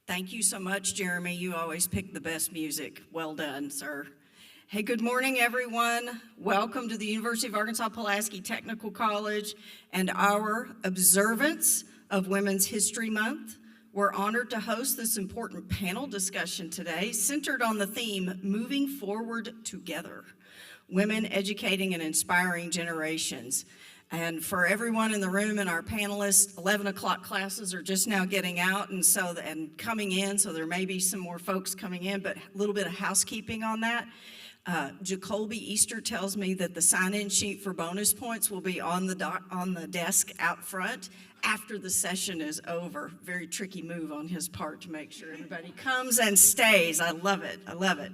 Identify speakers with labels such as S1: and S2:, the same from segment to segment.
S1: Thank you so much, Jeremy. You always pick the best music. Well done, sir. Hey, good morning, everyone. Welcome to the University of Arkansas Pulaski Technical College and our observance of Women's History Month. We're honored to host this important panel discussion today, centered on the theme, Moving Forward Together, Women Educating and Inspiring Generations. And for everyone in the room and our panelists, 11 o'clock classes are just now getting out and coming in, so there may be some more folks coming in, but a little bit of housekeeping on that. Jacoby Easter tells me that the sign-in sheet for bonus points will be on the desk out front after the session is over. Very tricky move on his part to make sure everybody comes and stays. I love it. I love it.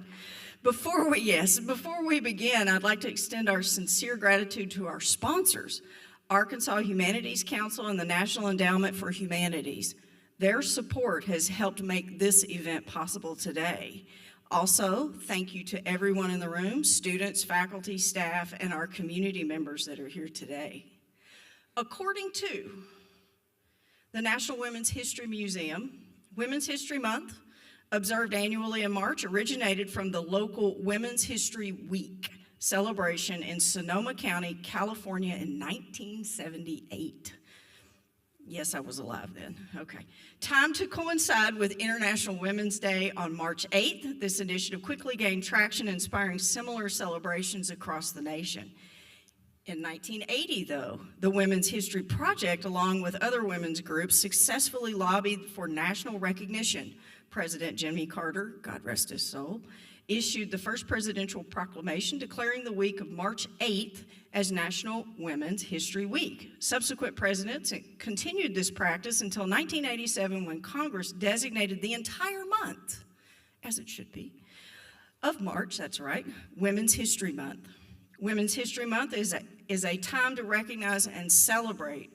S1: Before we begin, I'd like to extend our sincere gratitude to our sponsors, Arkansas Humanities Council and the National Endowment for Humanities. Their support has helped make this event possible today. Also, thank you to everyone in the room, students, faculty, staff, and our community members that are here today. According to the National Women's History Museum, Women's History Month, observed annually in March, originated from the local Women's History Week celebration in Sonoma County, California in 1978. Yes, I was alive then. Okay. Time to coincide with International Women's Day on March 8th. This initiative quickly gained traction, inspiring similar celebrations across the nation. In 1980, though, the Women's History Project, along with other women's groups, successfully lobbied for national recognition. President Jimmy Carter, God rest his soul, issued the first presidential proclamation declaring the week of March 8th as National Women's History Week. Subsequent presidents continued this practice until 1987, when Congress designated the entire month, as it should be, of March, that's right, Women's History Month. Women's History Month is a time to recognize and celebrate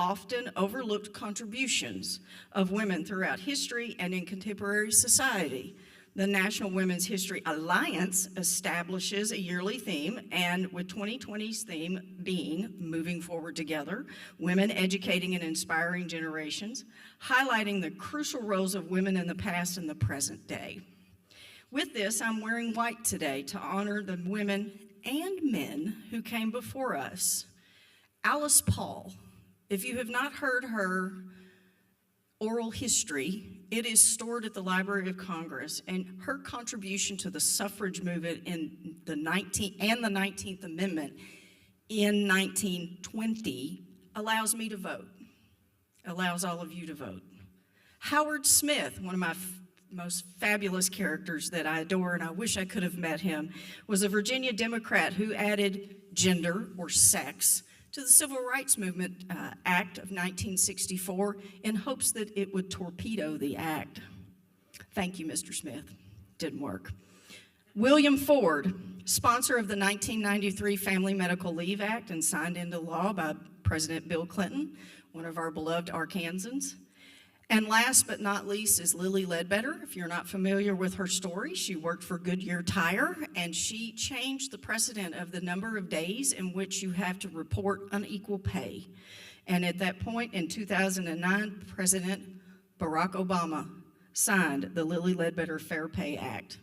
S1: often overlooked contributions of women throughout history and in contemporary society. The National Women's History Alliance establishes a yearly theme, and with 2020's theme being Moving Forward Together, Women Educating and Inspiring Generations, highlighting the crucial roles of women in the past and the present day. With this, I'm wearing white today to honor the women and men who came before us. Alice Paul, if you have not heard her oral history, it is stored at the Library of Congress, and her contribution to the suffrage movement in the 19th Amendment in 1920 allows me to vote, allows all of you to vote. Howard Smith, one of my most fabulous characters that I adore, and I wish I could have met him, was a Virginia Democrat who added gender or sex to the Civil Rights Movement Act of 1964 in hopes that it would torpedo the act. Thank you, Mr. Smith. Didn't work. William Ford, sponsor of the 1993 Family Medical Leave Act and signed into law by President Bill Clinton, one of our beloved Arkansans. And last but not least is Lilly Ledbetter. If you're not familiar with her story, she worked for Goodyear Tire, and she changed the precedent of the number of days in which you have to report unequal pay. And at that point in 2009, President Barack Obama signed the Lilly Ledbetter Fair Pay Act.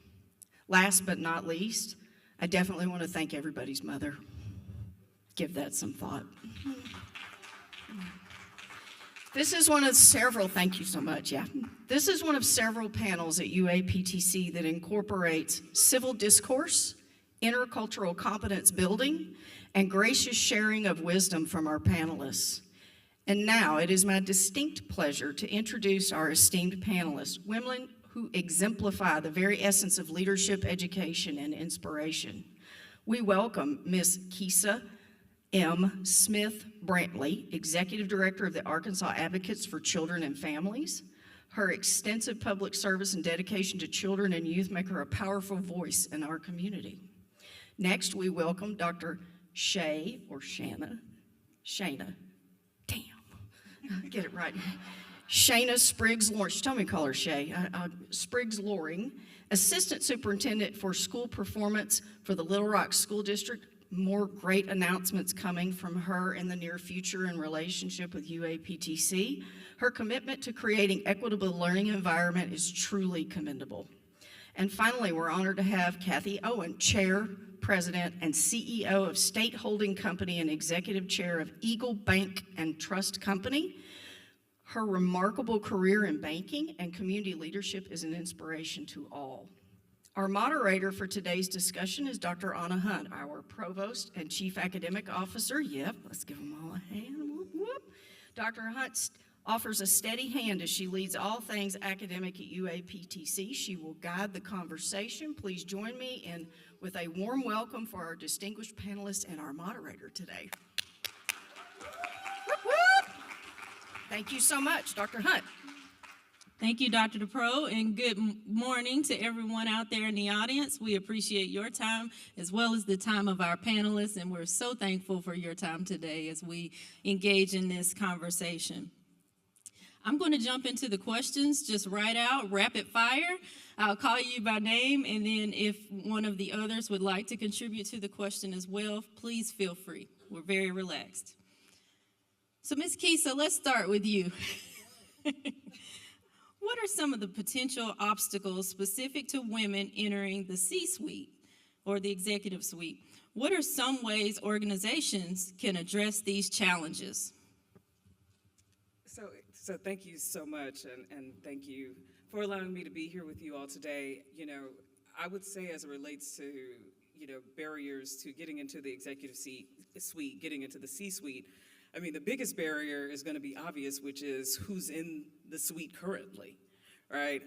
S1: Last but not least, I definitely want to thank everybody's mother. Give that some thought. This is one of several, thank you so much, yeah. This is one of several panels at UA-PTC that incorporates civil discourse, intercultural competence building, and gracious sharing of wisdom from our panelists. And now it is my distinct pleasure to introduce our esteemed panelists, women who exemplify the very essence of leadership, education, and inspiration. We welcome Ms. Keesa M. Smith-Brantley, Executive Director of the Arkansas Advocates for Children and Families. Her extensive public service and dedication to children and youth make her a powerful voice in our community. Next, we welcome Dr. Shana, damn, get it right. Shana Spriggs-Loring, she told me to call her Shay, Spriggs-Loring, Assistant Superintendent for School Performance for the Little Rock School District, more great announcements coming from her in the near future in relationship with UA-PTC. Her commitment to creating equitable learning environment is truly commendable. And finally, we're honored to have Kathy Owen, Chair, President, and CEO of State Holding Company and Executive Chair of Eagle Bank and Trust Company. Her remarkable career in banking and community leadership is an inspiration to all. Our moderator for today's discussion is Dr. Anna Hunt, our Provost and Chief Academic Officer. Yep, let's give them all a hand. Whoop, whoop. Dr. Hunt offers a steady hand as she leads all things academic at UA-PTC. She will guide the conversation. Please join me with a warm welcome for our distinguished panelists and our moderator today. Whoop, whoop. Thank you so much, Dr. Hunt.
S2: Thank you, Dr. DePro, and good morning to everyone out there in the audience. We appreciate your time as well as the time of our panelists, and we're so thankful for your time today as we engage in this conversation. I'm going to jump into the questions just right out, rapid fire. I'll call you by name, and then if one of the others would like to contribute to the question as well, please feel free. We're very relaxed. So, Ms. Keesa, let's start with you. What are some of the potential obstacles specific to women entering the C-suite or the executive suite? What are some ways organizations can address these challenges?
S3: So thank you so much, and thank you for allowing me to be here with you all today. You know, I would say as it relates to, barriers to getting into the executive suite, getting into the C-suite, I mean, the biggest barrier is going to be obvious, which is who's in the suite currently, right?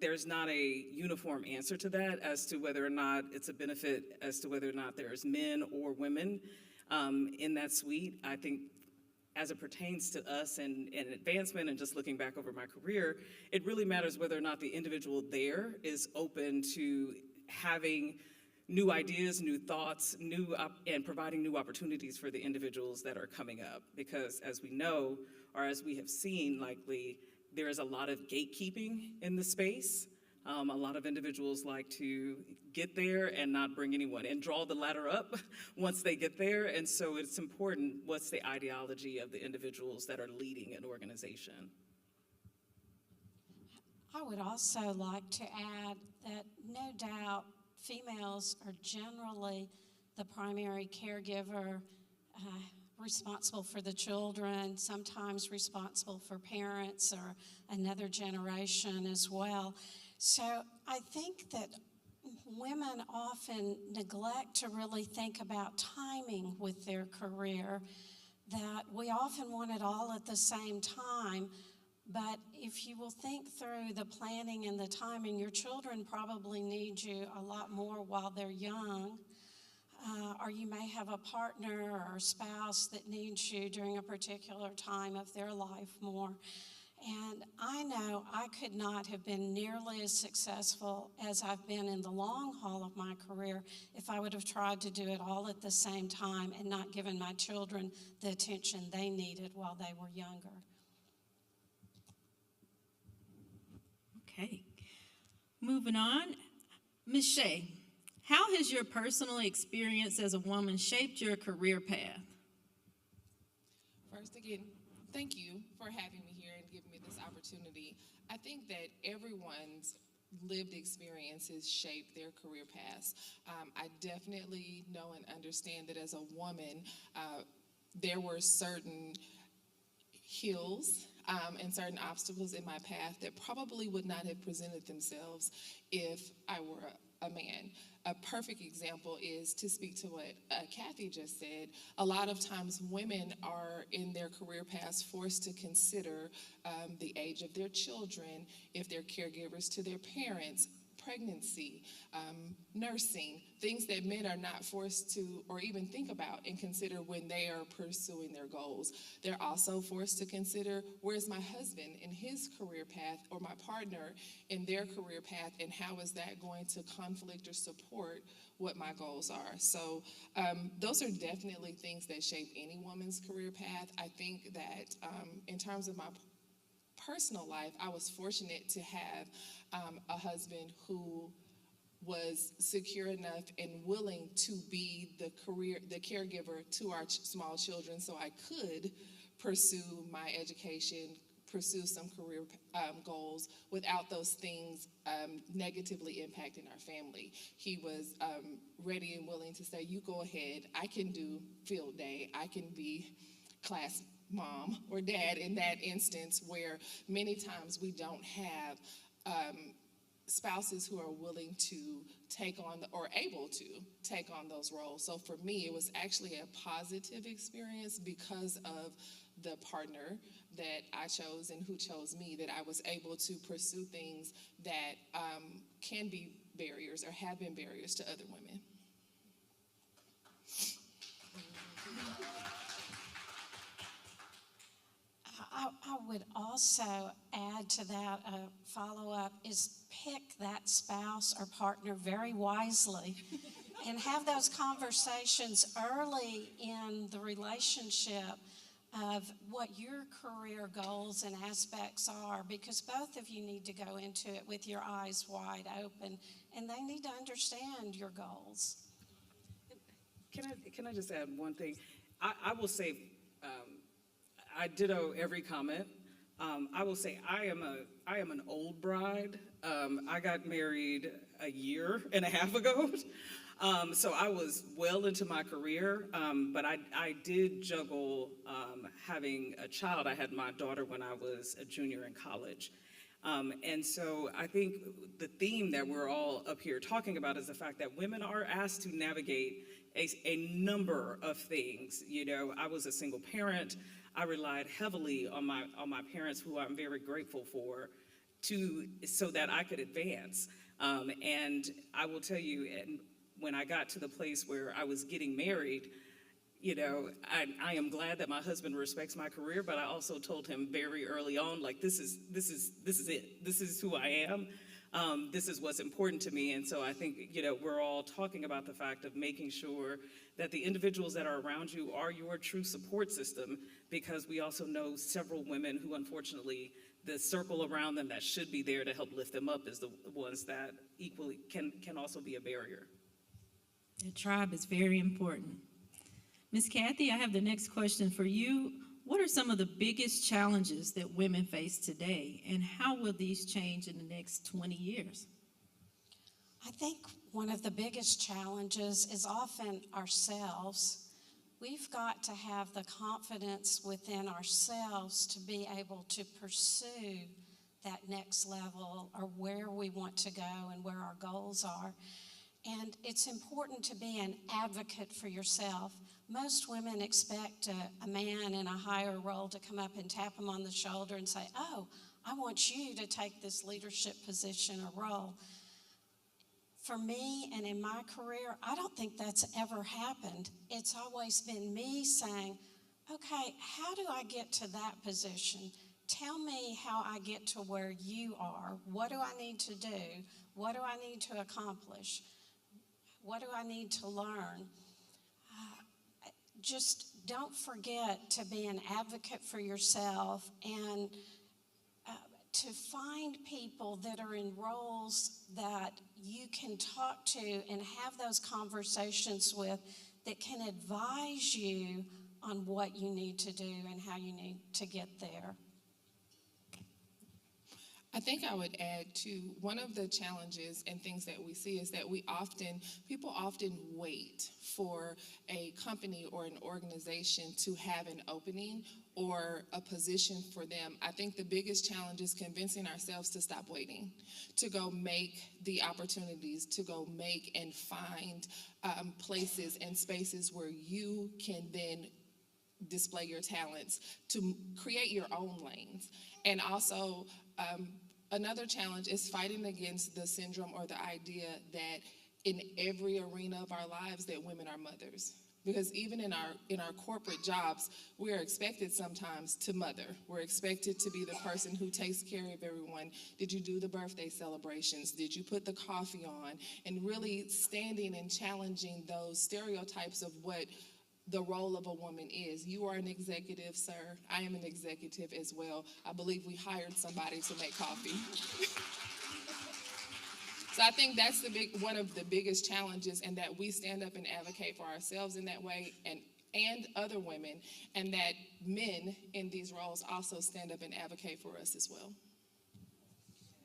S3: There's not a uniform answer to that as to whether or not it's a benefit, as to whether or not there's men or women in that suite. I think as it pertains to us and advancement and just looking back over my career, it really matters whether or not the individual there is open to having new ideas, new thoughts, and providing new opportunities for the individuals that are coming up. Because as we know, or as we have seen likely, there is a lot of gatekeeping in the space. A lot of individuals like to get there and not bring anyone and draw the ladder up once they get there. And so it's important, what's the ideology of the individuals that are leading an organization?
S4: I would also like to add that no doubt females are generally the primary caregiver, responsible for the children, sometimes responsible for parents or another generation as well. So I think that women often neglect to really think about timing with their career, that we often want it all at the same time. But if you will think through the planning and the timing, your children probably need you a lot more while they're young, or you may have a partner or a spouse that needs you during a particular time of their life more. And I know I could not have been nearly as successful as I've been in the long haul of my career if I would have tried to do it all at the same time and not given my children the attention they needed while they were younger.
S2: Okay, moving on. Ms. Shea, how has your personal experience as a woman shaped your career path?
S5: First, again, thank you for having me here and giving me this opportunity. I think that everyone's lived experiences shape their career paths. I definitely know and understand that as a woman, there were certain hills and certain obstacles in my path that probably would not have presented themselves if I were a man. A perfect example is to speak to what Kathy just said. A lot of times women are in their career paths forced to consider the age of their children, if they're caregivers to their parents, pregnancy, nursing, things that men are not forced to or even think about and consider when they are pursuing their goals. They're also forced to consider, where's my husband in his career path or my partner in their career path, and how is that going to conflict or support what my goals are? So those are definitely things that shape any woman's career path. I think that in terms of my personal life, I was fortunate to have a husband who was secure enough and willing to be the caregiver to our small children, so I could pursue my education, pursue some career goals without those things negatively impacting our family. He was ready and willing to say, you go ahead, I can do field day, I can be class mom or dad in that instance, where many times we don't have spouses who are willing to take on or able to take on those roles. So for me, it was actually a positive experience because of the partner that I chose and who chose me, that I was able to pursue things that can be barriers or have been barriers to other women.
S4: I would also add to that, a follow-up is pick that spouse or partner very wisely and have those conversations early in the relationship of what your career goals and aspects are, because both of you need to go into it with your eyes wide open, and they need to understand your goals.
S3: Can I just add one thing? I will say, I ditto every comment. I will say I am an old bride. I got married a year and a half ago, so I was well into my career. But I did juggle having a child. I had my daughter when I was a junior in college. And so I think the theme that we're all up here talking about is the fact that women are asked to navigate a number of things. You know, I was a single parent. I relied heavily on my parents, who I'm very grateful for, so that I could advance. And I will tell you, when I got to the place where I was getting married, you know, I am glad that my husband respects my career, but I also told him very early on, like, this is it. This is who I am. This is what's important to me. And so I think, you know, we're all talking about the fact of making sure that the individuals that are around you are your true support system, because we also know several women who, unfortunately, the circle around them that should be there to help lift them up is the ones that equally can also be a barrier.
S2: The tribe is very important. Ms. Kathy, I have the next question for you. What are some of the biggest challenges that women face today, and how will these change in the next 20 years?
S4: I think one of the biggest challenges is often ourselves. We've got to have the confidence within ourselves to be able to pursue that next level, or where we want to go and where our goals are. And it's important to be an advocate for yourself. Most women expect a man in a higher role to come up and tap them on the shoulder and say, oh, I want you to take this leadership position or role. For me and in my career, I don't think that's ever happened. It's always been me saying, okay, how do I get to that position? Tell me how I get to where you are. What do I need to do? What do I need to accomplish? What do I need to learn? Just don't forget to be an advocate for yourself, and to find people that are in roles that you can talk to and have those conversations with, that can advise you on what you need to do and how you need to get there.
S5: I think I would add too, one of the challenges and things that we see is that people often wait for a company or an organization to have an opening or a position for them. I think the biggest challenge is convincing ourselves to stop waiting, to go make the opportunities, to go make and find places and spaces where you can then display your talents, to create your own lanes. And also, another challenge is fighting against the syndrome or the idea that in every arena of our lives that women are mothers. Because even in our corporate jobs, we are expected sometimes to mother. We're expected to be the person who takes care of everyone. Did you do the birthday celebrations? Did you put the coffee on? And really standing and challenging those stereotypes of what the role of a woman is. You are an executive, sir. I am an executive as well. I believe we hired somebody to make coffee. So I think that's one of the biggest challenges, and that we stand up and advocate for ourselves in that way, and other women, and that men in these roles also stand up and advocate for us as well.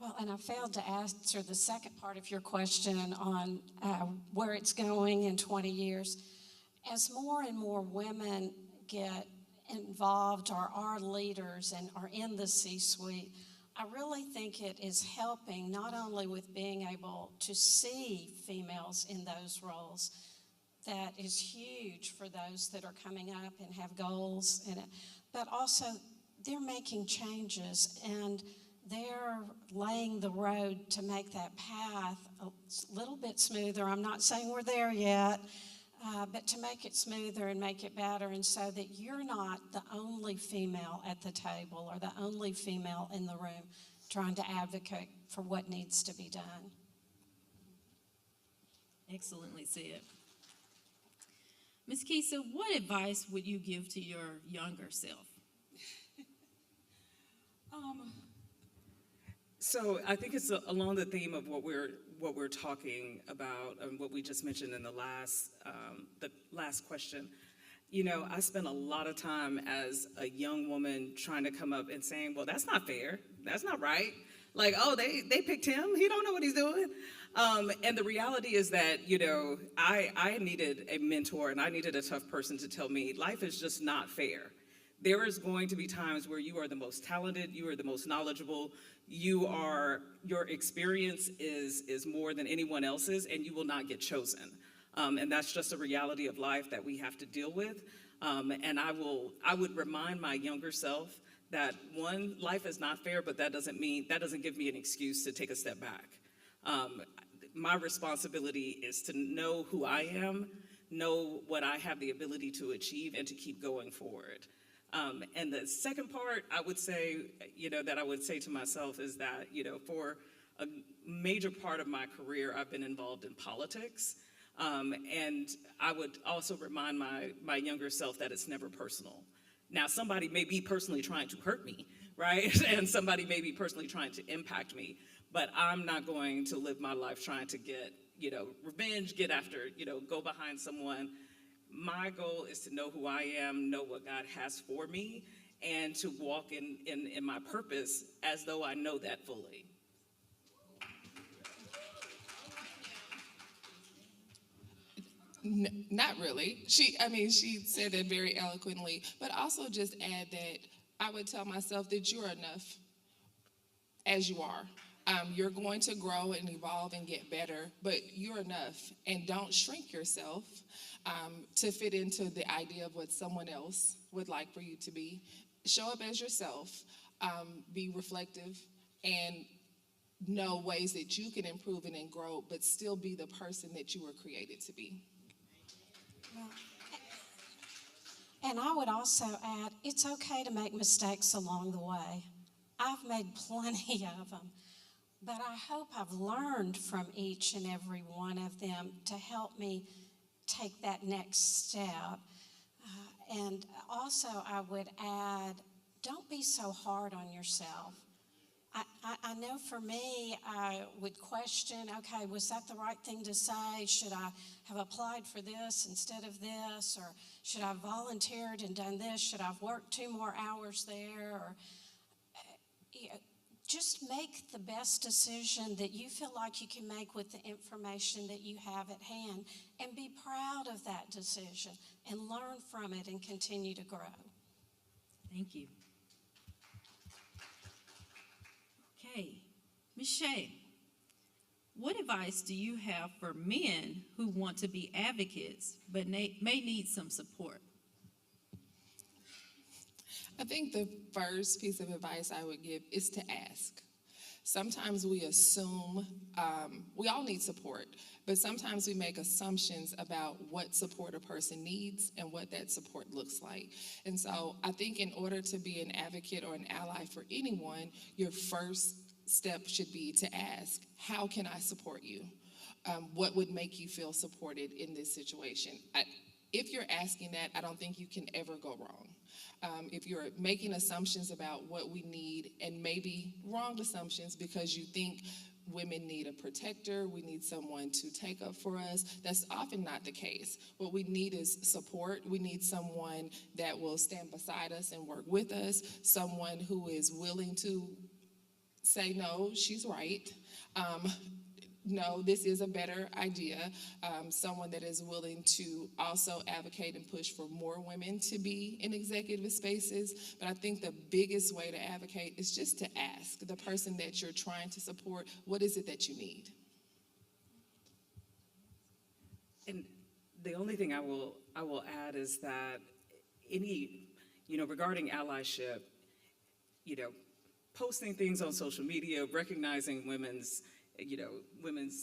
S4: Well, and I failed to answer the second part of your question on where it's going in 20 years. As more and more women get involved or are leaders and are in the C-suite, I really think it is helping not only with being able to see females in those roles. That is huge for those that are coming up and have goals in it, but also they're making changes and they're laying the road to make that path a little bit smoother. I'm not saying we're there yet, but to make it smoother and make it better, and so that you're not the only female at the table or the only female in the room trying to advocate for what needs to be done.
S2: Excellently said. Ms. Keesa, what advice would you give to your younger self?
S3: So I think it's along the theme of what we're talking about and what we just mentioned in the last question. You know, I spent a lot of time as a young woman trying to come up and saying, well, that's not fair. That's not right. Like, oh, they picked him. He don't know what he's doing. And the reality is that, you know, I needed a mentor and I needed a tough person to tell me life is just not fair. There is going to be times where you are the most talented, you are the most knowledgeable, your experience is more than anyone else's, and you will not get chosen. And that's just a reality of life that we have to deal with. And I would remind my younger self that, one, life is not fair, but that doesn't give me an excuse to take a step back. My responsibility is to know who I am, know what I have the ability to achieve, and to keep going forward. And the second part I would say, you know, that I would say to myself is that, you know, for a major part of my career, I've been involved in politics. And I would also remind my younger self that it's never personal. Now, somebody may be personally trying to hurt me, right? And somebody may be personally trying to impact me, but I'm not going to live my life trying to get, you know, revenge, get after, you know, go behind someone. My goal is to know who I am, know what God has for me, and to walk in my purpose as though I know that fully.
S5: Not really. She said it very eloquently, but also just add that I would tell myself that you're enough as you are. You're going to grow and evolve and get better, but you're enough. And don't shrink yourself to fit into the idea of what someone else would like for you to be. Show up as yourself, be reflective, and know ways that you can improve and grow, but still be the person that you were created to be.
S4: And I would also add, it's okay to make mistakes along the way. I've made plenty of them, but I hope I've learned from each and every one of them to help me take that next step. And also I would add, don't be so hard on yourself. I know for me, I would question, okay, was that the right thing to say? Should I have applied for this instead of this? Or should I have volunteered and done this? Should I have worked 2 more hours there? Or just make the best decision that you feel like you can make with the information that you have at hand, and be proud of that decision and learn from it and continue to grow.
S2: Thank you. Okay, Ms. Shea, what advice do you have for men who want to be advocates but may need some support?
S5: I think the first piece of advice I would give is to ask. Sometimes we assume, we all need support, but sometimes we make assumptions about what support a person needs and what that support looks like. And so I think in order to be an advocate or an ally for anyone, your first step should be to ask, how can I support you? What would make you feel supported in this situation? If you're asking that, I don't think you can ever go wrong. If you're making assumptions about what we need, and maybe wrong assumptions because you think women need a protector, we need someone to take up for us. That's often not the case. What we need is support. We need someone that will stand beside us and work with us, someone who is willing to say, no, she's right. No, this is a better idea. Someone that is willing to also advocate and push for more women to be in executive spaces. But I think the biggest way to advocate is just to ask the person that you're trying to support, what is it that you need?
S3: And the only thing I will add is that regarding allyship, posting things on social media, recognizing Women's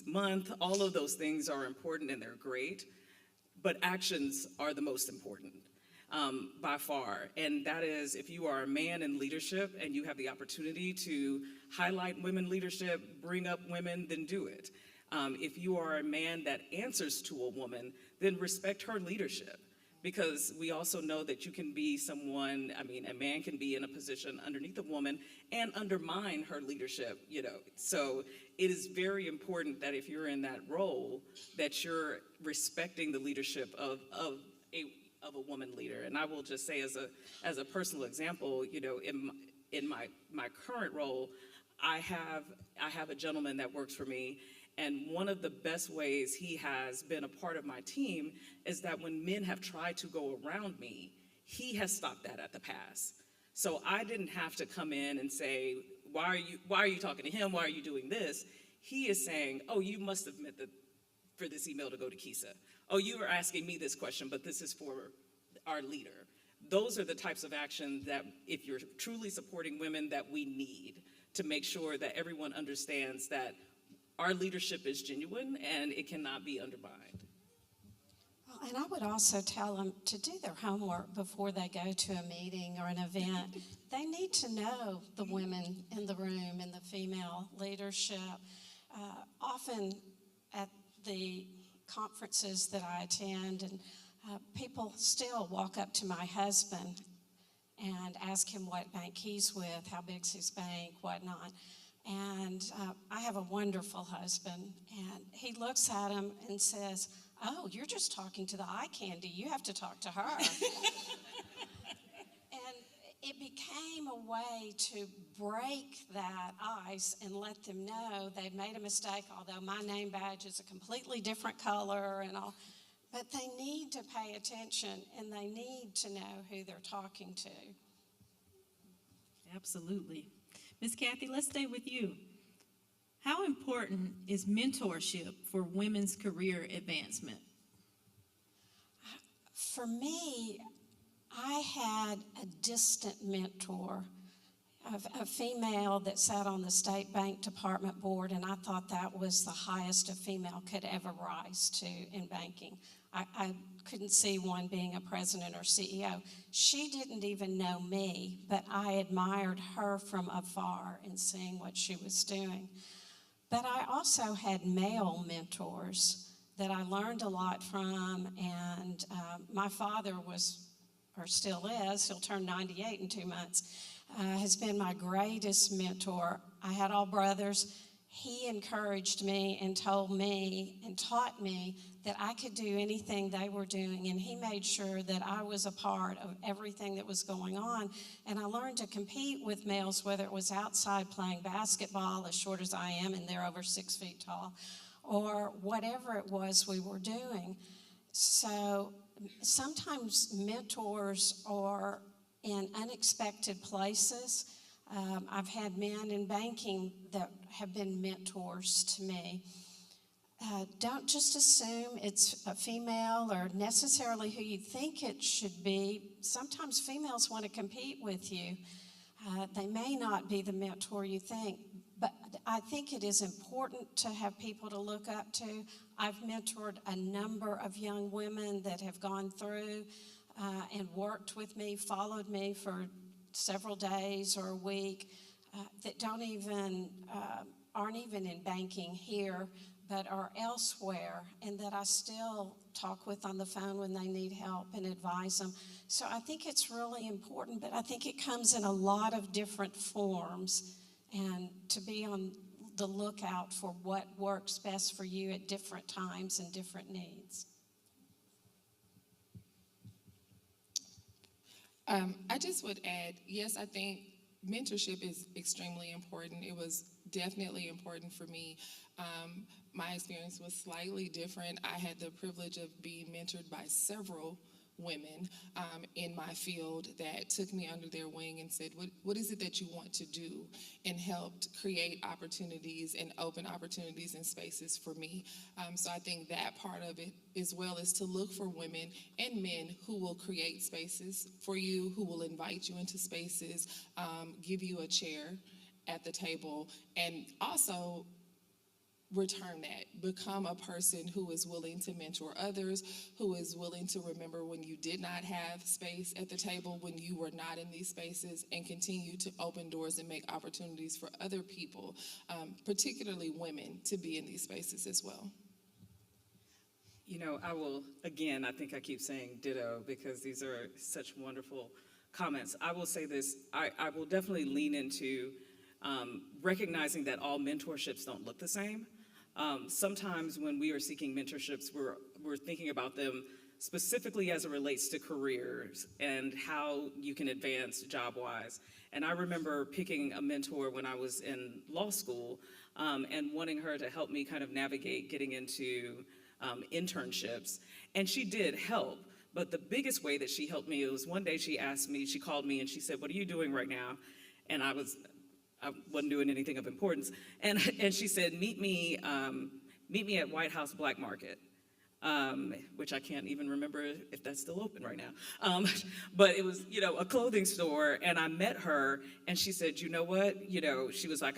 S3: Month, all of those things are important and they're great, but actions are the most important by far. And that is, if you are a man in leadership and you have the opportunity to highlight women leadership, bring up women, then do it. If you are a man that answers to a woman, then respect her leadership. Because we also know that you can be a man can be in a position underneath a woman and undermine her leadership, So it is very important that if you're in that role, that you're respecting the leadership of a woman leader. And I will just say as a personal example, in my current role, I have a gentleman that works for me. And one of the best ways he has been a part of my team is that when men have tried to go around me, he has stopped that at the pass. So I didn't have to come in and say, why are you talking to him? Why are you doing this? He is saying, oh, you must have meant for this email to go to Keesa. Oh, you were asking me this question, but this is for our leader. Those are the types of actions that, if you're truly supporting women, that we need to make sure that everyone understands that our leadership is genuine and it cannot be undermined.
S4: Well, and I would also tell them to do their homework before they go to a meeting or an event. They need to know the women in the room and the female leadership. Often at the conferences that I attend, and people still walk up to my husband and ask him what bank he's with, how big's his bank, whatnot. And I have a wonderful husband, and he looks at him and says, oh, you're just talking to the eye candy. You have to talk to her. And it became a way to break that ice and let them know they'd made a mistake, although my name badge is a completely different color and all. But they need to pay attention, and they need to know who they're talking to.
S2: Absolutely. Ms. Kathy, let's stay with you. How important is mentorship for women's career advancement?
S4: For me, I had a distant mentor, a female that sat on the state bank department board, and I thought that was the highest a female could ever rise to in banking. I couldn't see one being a president or CEO. She didn't even know me, but I admired her from afar in seeing what she was doing. But I also had male mentors that I learned a lot from, and my father was, or still is, he'll turn 98 in 2 months, has been my greatest mentor. I had all brothers. He encouraged me and told me and taught me that I could do anything they were doing, and he made sure that I was a part of everything that was going on. And I learned to compete with males, whether it was outside playing basketball, as short as I am, and they're over 6 feet tall, or whatever it was we were doing. So sometimes mentors are in unexpected places. I've had men in banking that have been mentors to me. Don't just assume it's a female or necessarily who you think it should be. Sometimes females want to compete with you. They may not be the mentor you think, but I think it is important to have people to look up to. I've mentored a number of young women that have gone through and worked with me, followed me for several days or a week, that aren't even in banking here, but are elsewhere, and that I still talk with on the phone when they need help and advise them. So I think it's really important, but I think it comes in a lot of different forms. And to be on to look out for what works best for you at different times and different needs.
S5: I just would add, yes, I think mentorship is extremely important. It was definitely important for me. My experience was slightly different. I had the privilege of being mentored by several women in my field that took me under their wing and said, what is it that you want to do? And helped create opportunities and open opportunities and spaces for me. So I think that part of it, as well, is to look for women and men who will create spaces for you, who will invite you into spaces, give you a chair at the table, and also return that. Become a person who is willing to mentor others, who is willing to remember when you did not have space at the table, when you were not in these spaces, and continue to open doors and make opportunities for other people, particularly women, to be in these spaces as well.
S3: You know, I will, again, I think I keep saying ditto because these are such wonderful comments. I will say this, I will definitely lean into recognizing that all mentorships don't look the same. Sometimes when we are seeking mentorships, we're thinking about them specifically as it relates to careers and how you can advance job-wise. And I remember picking a mentor when I was in law school and wanting her to help me kind of navigate getting into internships. And she did help, but the biggest way that she helped me was one day she called me and she said, "What are you doing right now?" And I wasn't doing anything of importance. And she said, meet me at White House Black Market, which I can't even remember if that's still open right now. But it was, a clothing store, and I met her, and she said, you know what? She was like,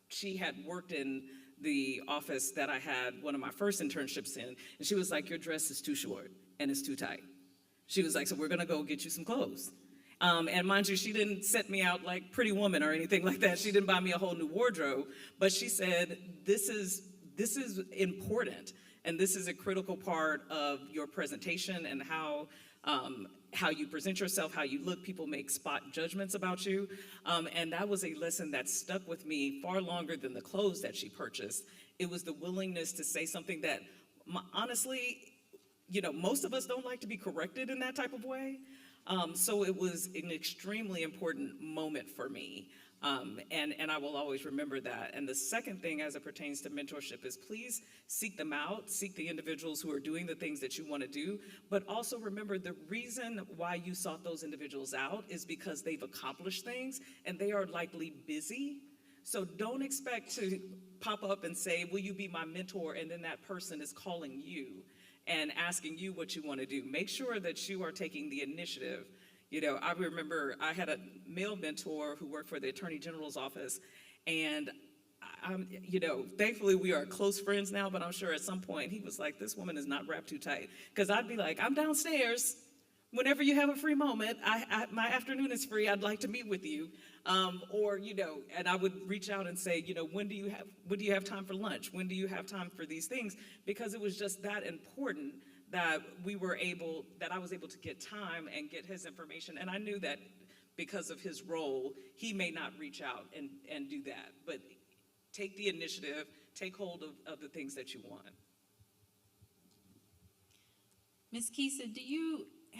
S3: she had worked in the office that I had one of my first internships in, and she was like, your dress is too short, and it's too tight. She was like, so we're gonna go get you some clothes. And mind you, she didn't set me out like Pretty Woman or anything like that. She didn't buy me a whole new wardrobe, but she said, this is important, and this is a critical part of your presentation and how you present yourself, how you look. People make spot judgments about you, and that was a lesson that stuck with me far longer than the clothes that she purchased. It was the willingness to say something that, honestly, most of us don't like to be corrected in that type of way. So it was an extremely important moment for me, and I will always remember that. And the second thing as it pertains to mentorship is please seek them out, seek the individuals who are doing the things that you want to do, but also remember the reason why you sought those individuals out is because they've accomplished things and they are likely busy. So don't expect to pop up and say, will you be my mentor? And then that person is calling you and asking you what you want to do. Make sure that you are taking the initiative. I remember I had a male mentor who worked for the Attorney General's office, and thankfully we are close friends now, but I'm sure at some point he was like, this woman is not wrapped too tight. Because I'd be like, I'm downstairs. Whenever you have a free moment, my afternoon is free, I'd like to meet with you. And I would reach out and say, when do you have time for lunch? When do you have time for these things? Because it was just that important that I was able to get time and get his information. And I knew that because of his role, he may not reach out and do that. But take the initiative, take hold of the things that you want.
S2: Ms. Keesa,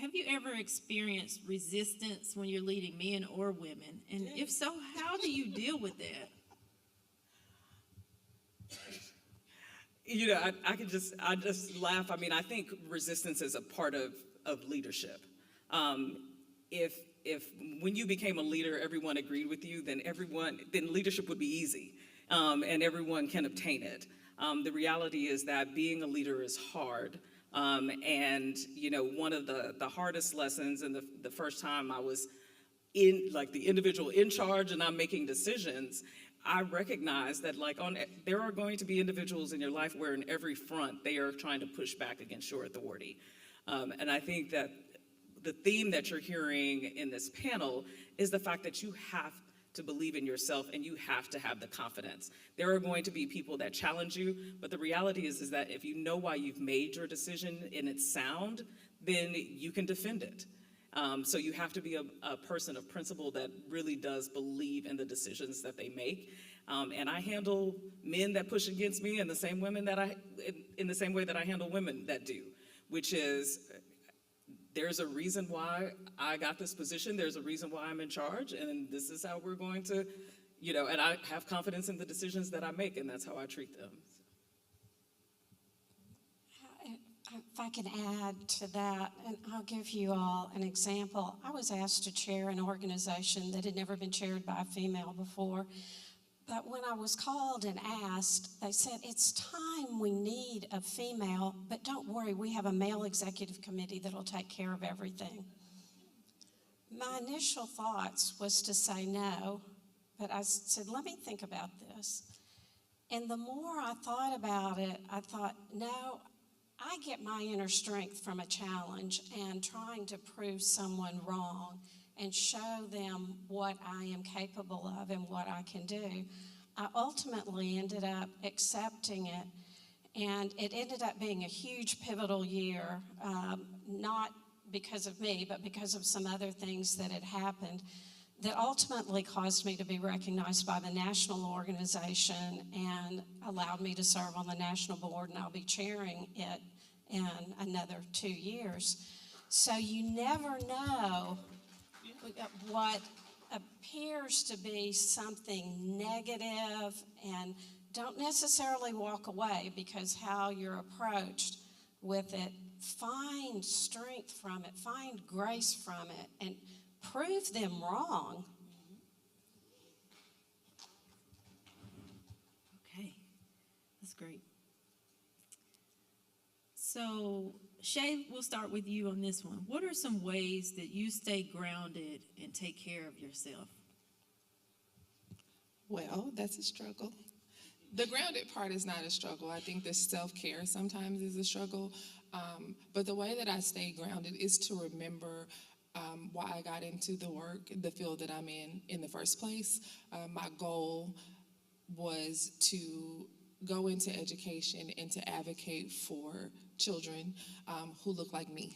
S2: have you ever experienced resistance when you're leading men or women? And if so, how do you deal with that?
S3: I just laugh. I mean, I think resistance is a part of leadership. If when you became a leader, everyone agreed with you, then leadership would be easy, and everyone can obtain it. The reality is that being a leader is hard. And one of the hardest lessons, and the first time I was in, like, the individual in charge and I'm making decisions, I recognize that there are going to be individuals in your life where in every front they are trying to push back against your authority. And I think that the theme that you're hearing in this panel is the fact that you have to believe in yourself and you have to have the confidence. There are going to be people that challenge you, but the reality is that if you know why you've made your decision and it's sound, then you can defend it. So you have to be a person of principle that really does believe in the decisions that they make. And I handle men that push against me in the same in the same way that I handle women that do, which is there's a reason why I got this position. There's a reason why I'm in charge, and this is how we're going to, and I have confidence in the decisions that I make, and that's how I treat them.
S4: If I can add to that, and I'll give you all an example. I was asked to chair an organization that had never been chaired by a female before. But when I was called and asked, they said, it's time we need a female, but don't worry, we have a male executive committee that'll take care of everything. My initial thoughts was to say no, but I said, let me think about this. And the more I thought about it, I thought, no, I get my inner strength from a challenge and trying to prove someone wrong and show them what I am capable of and what I can do. I ultimately ended up accepting it, and it ended up being a huge pivotal year, not because of me, but because of some other things that had happened that ultimately caused me to be recognized by the national organization and allowed me to serve on the national board, and I'll be chairing it in another 2 years. So you never know what appears to be something negative, and don't necessarily walk away, because how you're approached with it, find strength from it, find grace from it, and prove them wrong.
S2: Okay, that's great. So, Shay, we'll start with you on this one. What are some ways that you stay grounded and take care of yourself?
S5: Well, that's a struggle. The grounded part is not a struggle. I think the self-care sometimes is a struggle. But the way that I stay grounded is to remember why I got into the field that I'm in the first place. My goal was to go into education and to advocate for children who look like me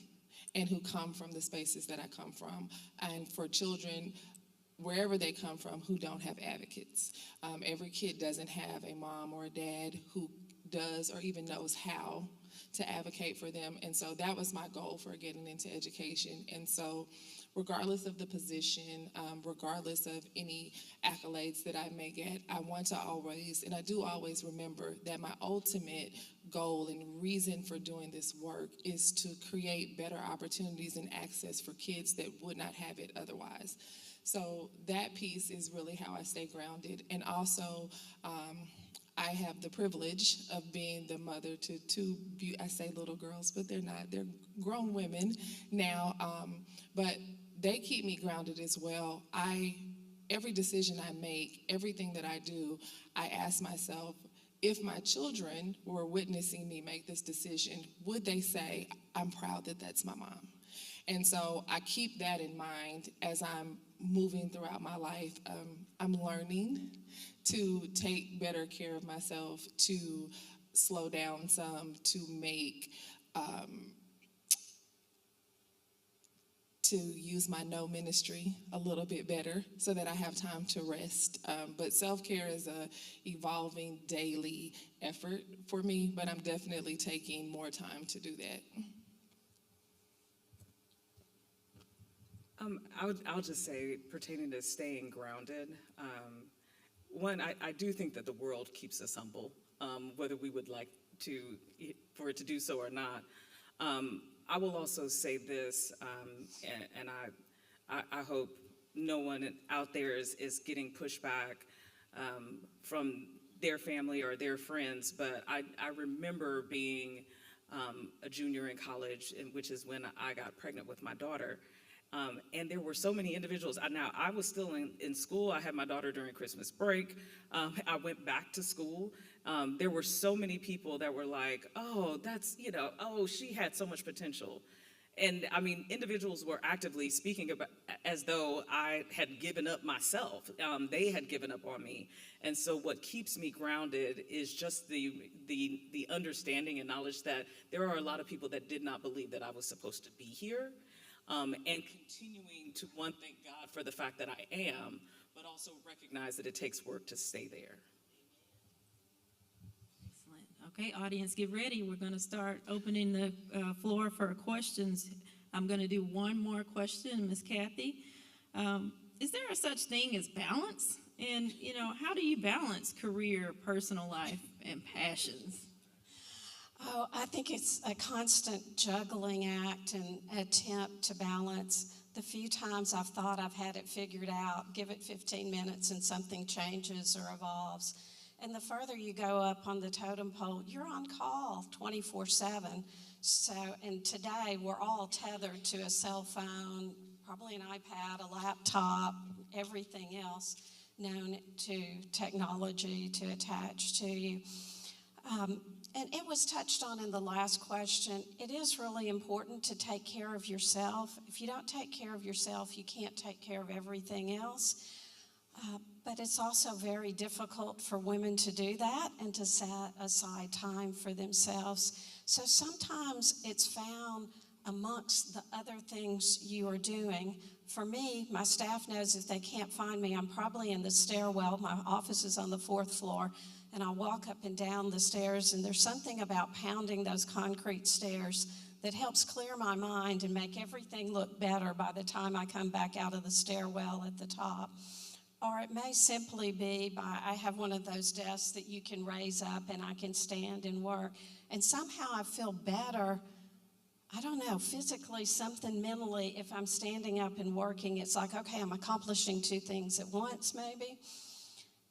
S5: and who come from the spaces that I come from, and for children wherever they come from who don't have advocates. Every kid doesn't have a mom or a dad who does or even knows how to advocate for them, and so that was my goal for getting into education. And so regardless of the position, regardless of any accolades that I may get, I want to always, and I do always remember that my ultimate goal and reason for doing this work is to create better opportunities and access for kids that would not have it otherwise. So that piece is really how I stay grounded. And also, I have the privilege of being the mother to two, I say little girls, but they're not. They're grown women now, but they keep me grounded as well. Every decision I make, everything that I do, I ask myself, if my children were witnessing me make this decision, would they say, I'm proud that that's my mom? And so I keep that in mind as I'm moving throughout my life. I'm learning to take better care of myself, to slow down some, to make, to use my no ministry a little bit better so that I have time to rest. But self-care is a evolving daily effort for me, but I'm definitely taking more time to do that.
S3: I'll just say, pertaining to staying grounded, one, I do think that the world keeps us humble, whether we would like for it to do so or not. I will also say this, and I hope no one out there is getting pushback from their family or their friends, but I remember being a junior in college, which is when I got pregnant with my daughter. And there were so many individuals. Now, I was still in school. I had my daughter during Christmas break. I went back to school. There were so many people that were like, oh, that's, oh, she had so much potential. And I mean, individuals were actively speaking about as though I had given up myself. They had given up on me. And so what keeps me grounded is just the understanding and knowledge that there are a lot of people that did not believe that I was supposed to be here. and continuing to, one, thank God for the fact that I am, but also recognize that it takes work to stay there.
S2: Excellent. Okay, audience, get ready. We're going to start opening the floor for questions. I'm going to do one more question, Ms. Kathy. Is there a such thing as balance? And, how do you balance career, personal life, and passions?
S4: Oh, I think it's a constant juggling act and attempt to balance. The few times I've thought I've had it figured out, give it 15 minutes and something changes or evolves. And the further you go up on the totem pole, you're on call 24/7. So, and today we're all tethered to a cell phone, probably an iPad, a laptop, everything else known to technology to attach to you. And it was touched on in the last question. It is really important to take care of yourself. If you don't take care of yourself, you can't take care of everything else. But it's also very difficult for women to do that and to set aside time for themselves. So sometimes it's found amongst the other things you are doing. For me, my staff knows if they can't find me, I'm probably in the stairwell. My office is on the 4th floor, and I'll walk up and down the stairs, and there's something about pounding those concrete stairs that helps clear my mind and make everything look better by the time I come back out of the stairwell at the top. Or it may simply be I have one of those desks that you can raise up and I can stand and work. And somehow I feel better, I don't know, physically, something mentally, if I'm standing up and working, it's like, okay, I'm accomplishing 2 things at once maybe.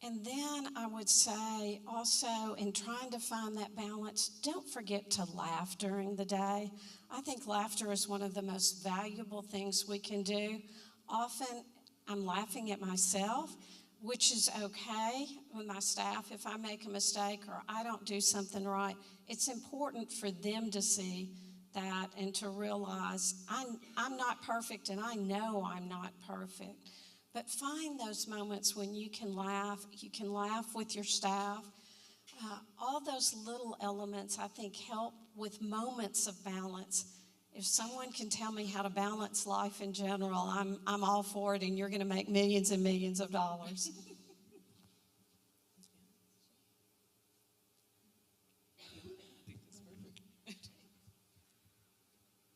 S4: And then I would say also in trying to find that balance, don't forget to laugh during the day. I think laughter is one of the most valuable things we can do. Often I'm laughing at myself, which is okay with my staff. If I make a mistake or I don't do something right, it's important for them to see that and to realize I'm not perfect and I know I'm not perfect. But find those moments when you can laugh with your staff. All those little elements, I think, help with moments of balance. If someone can tell me how to balance life in general, I'm all for it, and you're going to make millions and millions of dollars.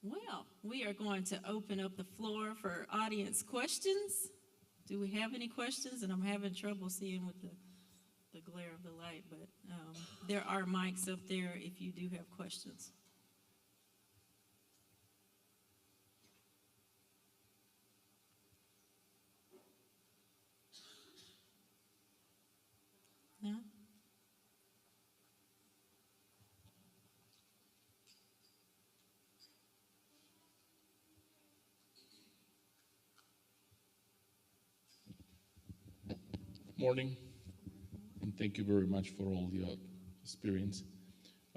S2: Well, we are going to open up the floor for audience questions. Do we have any questions? And I'm having trouble seeing with the glare of the light, but there are mics up there if you do have questions. No?
S6: Morning, and thank you very much for all your experience.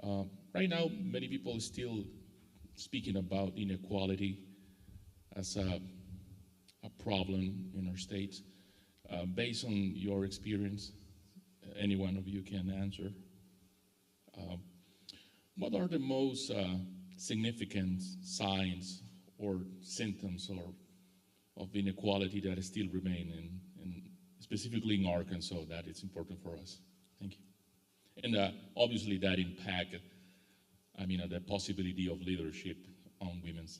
S6: Right now, many people are still speaking about inequality as a problem in our state. Based on your experience, any one of you can answer. What are the most significant signs or symptoms of inequality that still remain specifically in Arkansas, that it's important for us? Thank you. And obviously that impact, the possibility of leadership on women's.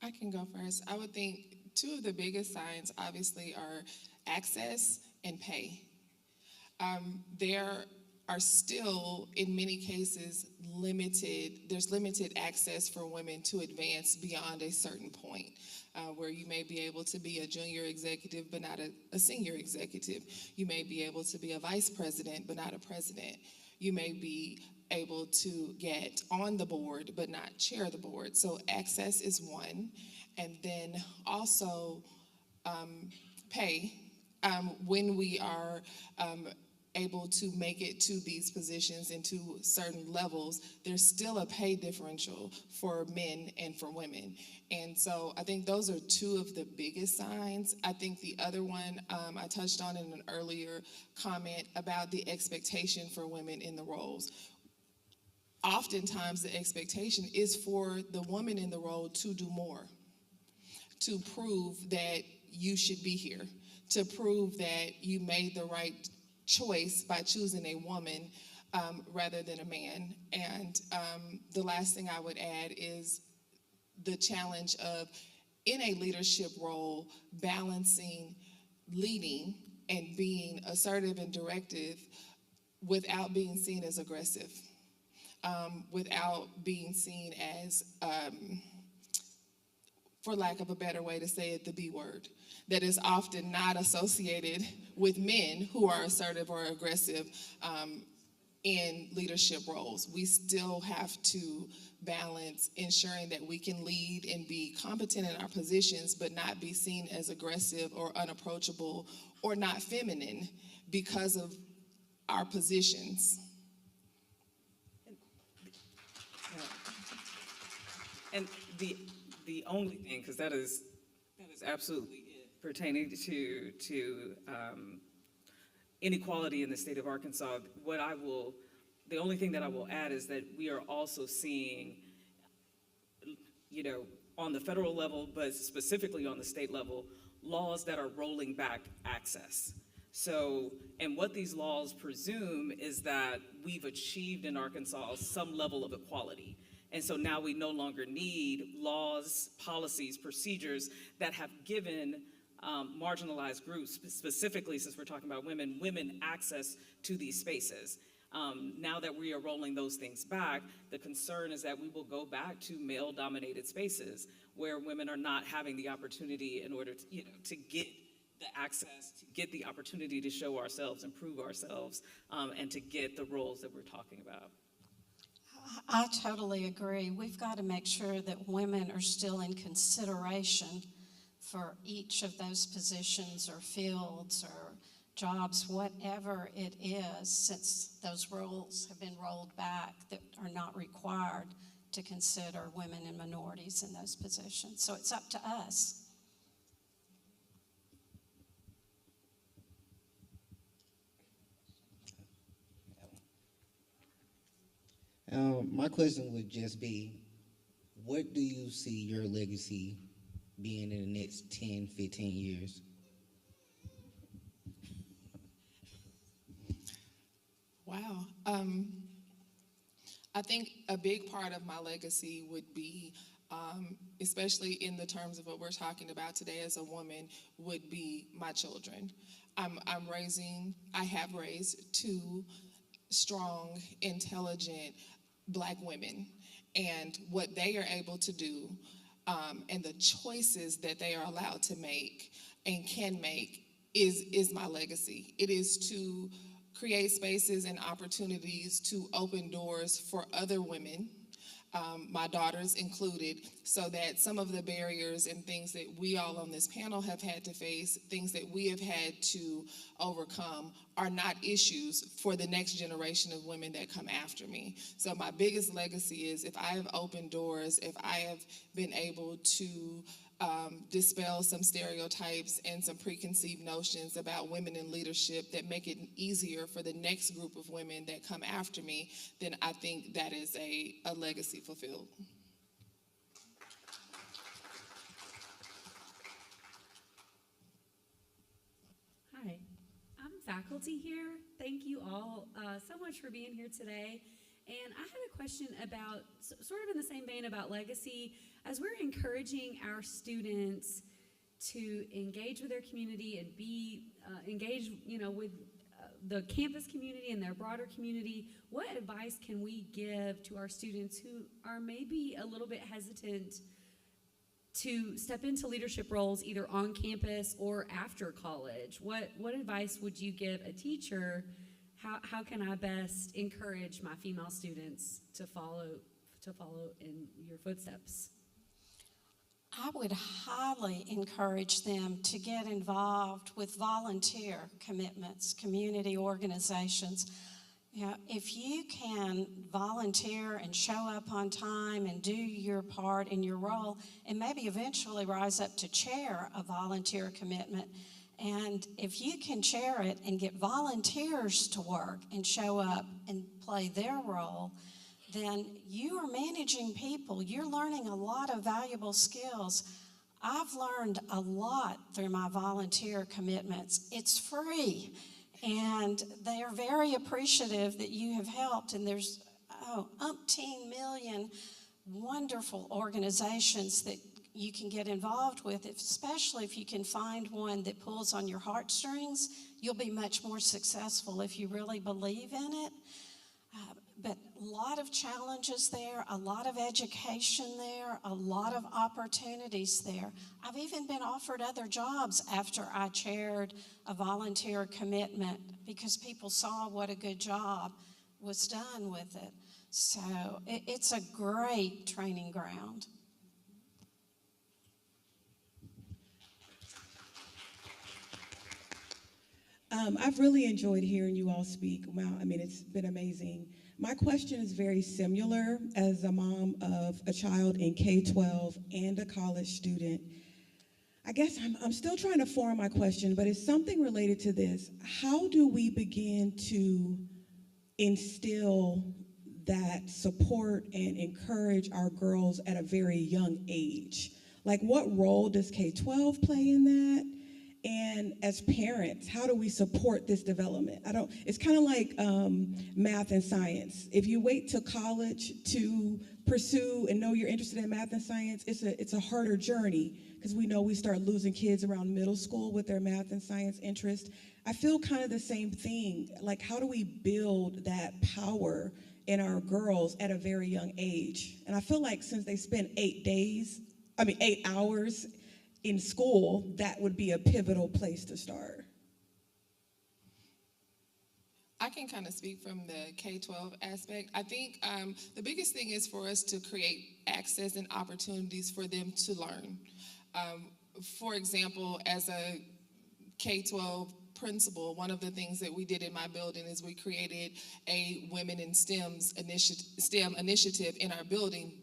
S5: I can go first. I would think 2 of the biggest signs obviously are access and pay. There are still, in many cases, there's limited access for women to advance beyond a certain point, where you may be able to be a junior executive but not a senior executive. You may be able to be a vice president but not a president. You may be able to get on the board but not chair the board. So access is one. And then also pay. When we are able to make it to these positions and to certain levels, there's still a pay differential for men and for women. And so I think those are 2 of the biggest signs. I think the other one I touched on in an earlier comment about the expectation for women in the roles. oftentimes the expectation is for the woman in the role to do more, to prove that you should be here, to prove that you made the right choice by choosing a woman rather than a man. And the last thing I would add is the challenge of, in a leadership role, balancing leading and being assertive and directive without being seen as aggressive, without being seen as, for lack of a better way to say it, the B word, that is often not associated with men who are assertive or aggressive in leadership roles. We still have to balance ensuring that we can lead and be competent in our positions, but not be seen as aggressive or unapproachable or not feminine because of our positions.
S3: And the only thing, because that is absolutely it, pertaining to inequality in the state of Arkansas, the only thing that I will add is that we are also seeing, on the federal level, but specifically on the state level, laws that are rolling back access. So, and what these laws presume is that we've achieved in Arkansas some level of equality. And so now we no longer need laws, policies, procedures that have given marginalized groups, specifically since we're talking about women access to these spaces. Now that we are rolling those things back, the concern is that we will go back to male-dominated spaces where women are not having the opportunity in order to get the access, to get the opportunity to show ourselves, improve ourselves, and to get the roles that we're talking about.
S4: I totally agree. We've got to make sure that women are still in consideration for each of those positions or fields or jobs, whatever it is, since those roles have been rolled back that are not required to consider women and minorities in those positions. So it's up to us.
S7: My question would just be, what do you see your legacy being in the next 10, 15 years?
S5: Wow. I think a big part of my legacy would be, especially in the terms of what we're talking about today as a woman, would be my children. I have raised two strong, intelligent Black women, and what they are able to do and the choices that they are allowed to make and can make is my legacy. It is to create spaces and opportunities to open doors for other women, my daughters included, so that some of the barriers and things that we all on this panel have had to face, things that we have had to overcome, are not issues for the next generation of women that come after me. So my biggest legacy is, if I have opened doors, if I have been able to dispel some stereotypes and some preconceived notions about women in leadership that make it easier for the next group of women that come after me, then I think that is a legacy fulfilled.
S8: Hi, I'm faculty here. Thank you all so much for being here today. And I had a question about, sort of in the same vein about legacy, as we're encouraging our students to engage with their community and be engaged, with the campus community and their broader community, what advice can we give to our students who are maybe a little bit hesitant to step into leadership roles either on campus or after college? What advice would you give a teacher? How can I best encourage my female students to follow in your footsteps?
S4: I would highly encourage them to get involved with volunteer commitments, community organizations. If you can volunteer and show up on time and do your part in your role, and maybe eventually rise up to chair a volunteer commitment, and if you can chair it and get volunteers to work and show up and play their role, then you are managing people. You're learning a lot of valuable skills. I've learned a lot through my volunteer commitments. It's free, and they are very appreciative that you have helped, and there's umpteen million wonderful organizations that you can get involved with, especially if you can find one that pulls on your heartstrings. You'll be much more successful if you really believe in it. But a lot of challenges there, a lot of education there, a lot of opportunities there. I've even been offered other jobs after I chaired a volunteer commitment because people saw what a good job was done with it. So it's a great training ground.
S9: I've really enjoyed hearing you all speak. Wow, I mean, it's been amazing. My question is very similar as a mom of a child in K-12 and a college student. I guess I'm still trying to form my question, but it's something related to this. How do we begin to instill that support and encourage our girls at a very young age? Like, what role does K-12 play in that? And as parents, how do we support this development? It's kind of like math and science. If you wait till college to pursue and know you're interested in math and science, it's a harder journey because we know we start losing kids around middle school with their math and science interest. I feel kind of the same thing. Like, how do we build that power in our girls at a very young age? And I feel like since they spend 8 hours in school, that would be a pivotal place to start.
S5: I can kind of speak from the K-12 aspect. I think the biggest thing is for us to create access and opportunities for them to learn. For example, as a K-12 principal, one of the things that we did in my building is we created a Women in STEM initiative in our building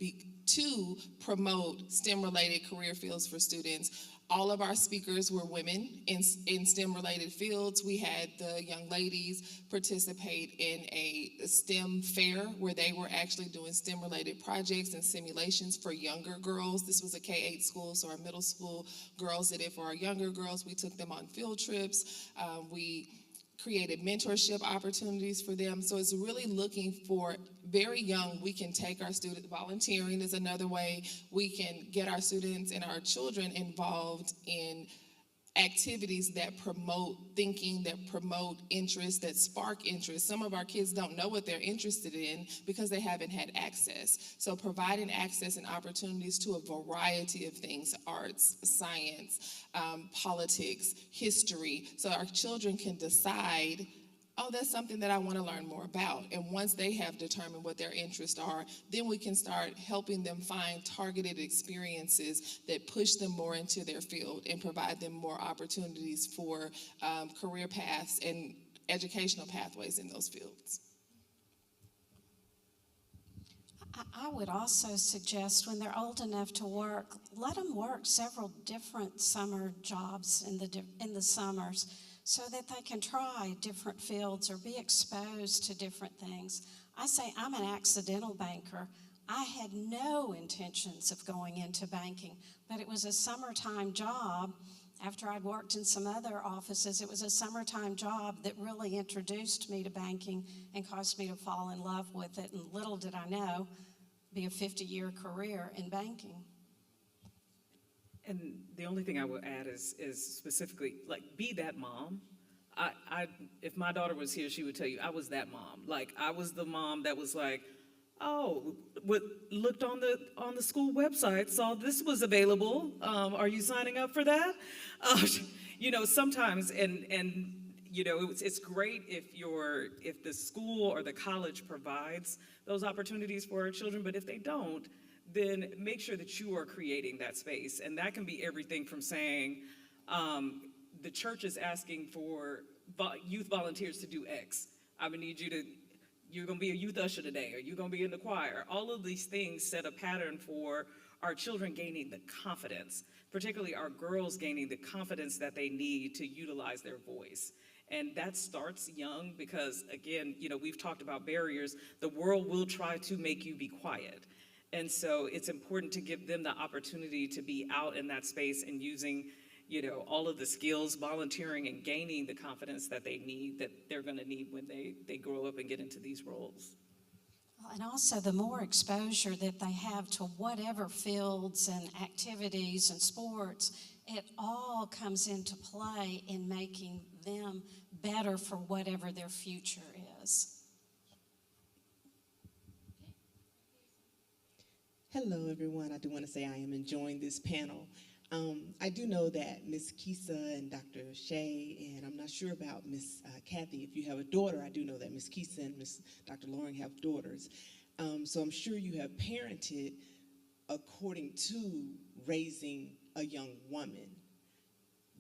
S5: to promote STEM-related career fields for students. All of our speakers were women in STEM-related fields. We had the young ladies participate in a STEM fair where they were actually doing STEM-related projects and simulations for younger girls. This was a K-8 school, so our middle school girls did it for our younger girls. We took them on field trips. We created mentorship opportunities for them. So it's really looking for very young, we can take our students, volunteering is another way we can get our students and our children involved in activities that promote thinking, that promote interest, that spark interest. Some of our kids don't know what they're interested in because they haven't had access. So providing access and opportunities to a variety of things, arts, science, politics, history, so our children can decide, oh, that's something that I want to learn more about. And once they have determined what their interests are, then we can start helping them find targeted experiences that push them more into their field and provide them more opportunities for career paths and educational pathways in those fields.
S4: I would also suggest when they're old enough to work, let them work several different summer jobs in the summers, so that they can try different fields or be exposed to different things. I say I'm an accidental banker. I had no intentions of going into banking, but it was a summertime job. After I'd worked in some other offices, it was a summertime job that really introduced me to banking and caused me to fall in love with it. And little did I know, be a 50-year career in banking.
S3: And the only thing I will add is specifically, like, be that mom. If my daughter was here, she would tell you I was that mom. Like, I was the mom that was like, oh, looked on the school website, saw this was available. Are you signing up for that? Sometimes, and it's great if the school or the college provides those opportunities for our children, but if they don't, then make sure that you are creating that space. And that can be everything from saying, the church is asking for youth volunteers to do X. I would need you're gonna be a youth usher today, or you're gonna be in the choir. All of these things set a pattern for our children gaining the confidence, particularly our girls gaining the confidence that they need to utilize their voice. And that starts young because, again, we've talked about barriers. The world will try to make you be quiet. And so it's important to give them the opportunity to be out in that space and using, all of the skills, volunteering, and gaining the confidence that they're going to need when they grow up and get into these roles.
S4: And also, the more exposure that they have to whatever fields and activities and sports, it all comes into play in making them better for whatever their future is.
S10: Hello, everyone. I do want to say I am enjoying this panel. I do know that Ms. Keesa and Dr. Shea, and I'm not sure about Ms. Kathy, if you have a daughter. I do know that Ms. Keesa and Ms. Dr. Loring have daughters. So I'm sure you have parented according to raising a young woman.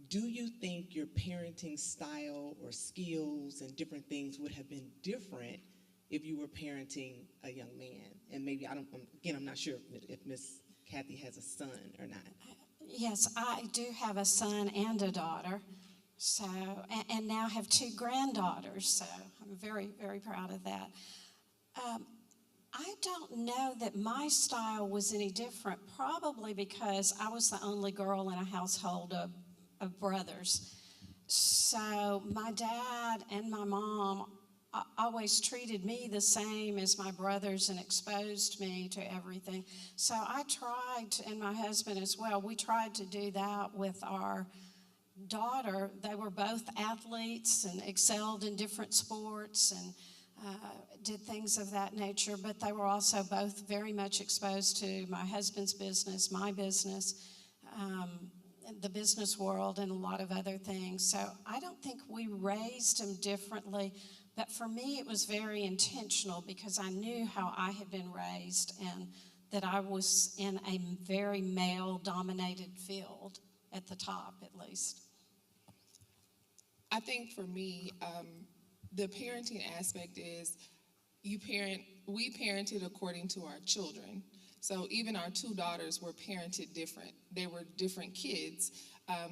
S10: Do you think your parenting style or skills and different things would have been different if you were parenting a young man? And maybe, I'm not sure if Ms. Kathy has a son or not.
S4: Yes, I do have a son and a daughter, so, and now have 2 granddaughters, so I'm very, very proud of that. I don't know that my style was any different, probably because I was the only girl in a household of brothers. So my dad and my mom always treated me the same as my brothers and exposed me to everything. So I tried, and my husband as well, we tried to do that with our daughter. They were both athletes and excelled in different sports and did things of that nature, but they were also both very much exposed to my husband's business, my business, the business world, and a lot of other things. So I don't think we raised them differently. But for me, it was very intentional because I knew how I had been raised and that I was in a very male-dominated field at the top, at least.
S5: I think for me, the parenting aspect is we parented according to our children. So even our 2 daughters were parented different. They were different kids.